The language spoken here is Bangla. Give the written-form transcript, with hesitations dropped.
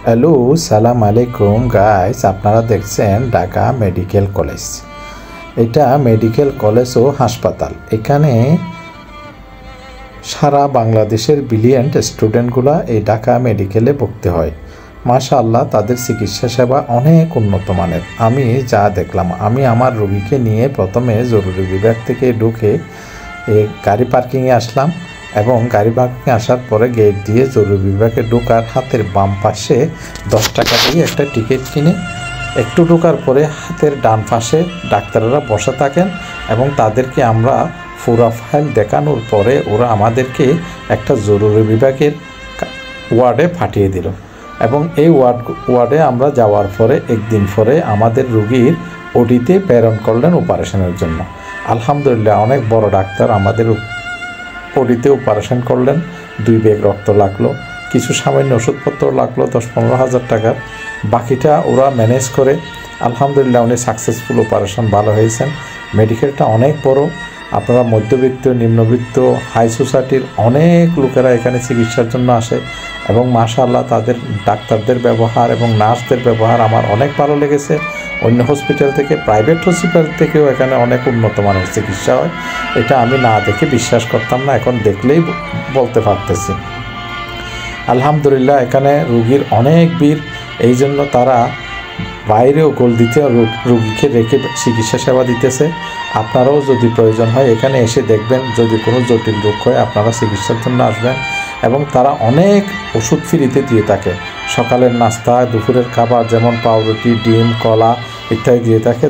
হ্যালো, সালাম আলাইকুম গাইস। আপনারা দেখছেন ঢাকা মেডিকেল কলেজ। এটা মেডিকেল কলেজ ও হাসপাতাল। এখানে সারা বাংলাদেশের ব্রিলিয়ান্ট স্টুডেন্টগুলো এই ঢাকা মেডিকেলে ভর্তি হয়। মাশাআল্লাহ, তাদের চিকিৎসা সেবা অনেক উন্নত মানের। আমি যা দেখলাম, আমি আমার রোগীকে নিয়ে প্রথমে জরুরি বিভাগ থেকে ঢুকে গাড়ি পার্কিংয়ে আসলাম এবং গাড়ি পার্কিংয়ে আসার পরে গেট দিয়ে জরুরি বিভাগে ঢোকার হাতের বাম পাশে 10 টাকা দিয়ে একটা টিকিট কিনে একটু ঢোকার পরে হাতের ডান পাশে ডাক্তাররা বসে থাকেন এবং তাদেরকে আমরা পুরো ফাইল দেখানোর পরে ওরা আমাদেরকে একটা জরুরি বিভাগের ওয়ার্ডে পাঠিয়ে দিল এবং এই ওয়ার্ডে আমরা যাওয়ার পরে একদিন পরে আমাদের রোগীর ওটিতে প্রেরণ করলেন অপারেশনের জন্য। আলহামদুলিল্লাহ, অনেক বড় ডাক্তার আমাদের ওটিতে অপারেশন করলেন। 2 ব্যাগ রক্ত লাগলো, কিছু সামান্য ওষুধপত্র লাগলো 10-15 হাজার টাকার। বাকিটা ওরা ম্যানেজ করে আলহামদুলিল্লাহ উনি সাকসেসফুল, অপারেশন ভালো হয়েছেন। মেডিকেলটা অনেক বড়। আপনারা মধ্যবিত্ত, নিম্নবিত্ত, হাই সোসাইটির অনেক লোকেরা এখানে চিকিৎসার জন্য আসে এবং মাশাআল্লাহ তাদের ডাক্তারদের ব্যবহার এবং নার্সদের ব্যবহার আমার অনেক ভালো লেগেছে। অন্য হসপিটাল থেকে, প্রাইভেট হসপিটাল থেকেও এখানে অনেক উন্নত মানের চিকিৎসা হয়। এটা আমি না দেখে বিশ্বাস করতাম না, এখন দেখলেই বলতে পারতেছি। আলহামদুলিল্লাহ, এখানে রোগীর অনেক ভিড়, এই জন্য তারা বাইরেও গোল দিতে রোগীকে রেখে চিকিৎসা সেবা দিতেছে। আপনারাও যদি প্রয়োজন হয় এখানে এসে দেখবেন। যদি কোনো জটিল রোগ হয় আপনারা চিকিৎসার জন্য আসবেন এবং তারা অনেক ওষুধ ফ্রিতে দিয়ে থাকে। সকালের নাস্তা, দুপুরের খাবার যেমন পাউরুটি, ডিম, কলা ইত্যাদি দিয়ে থাকে।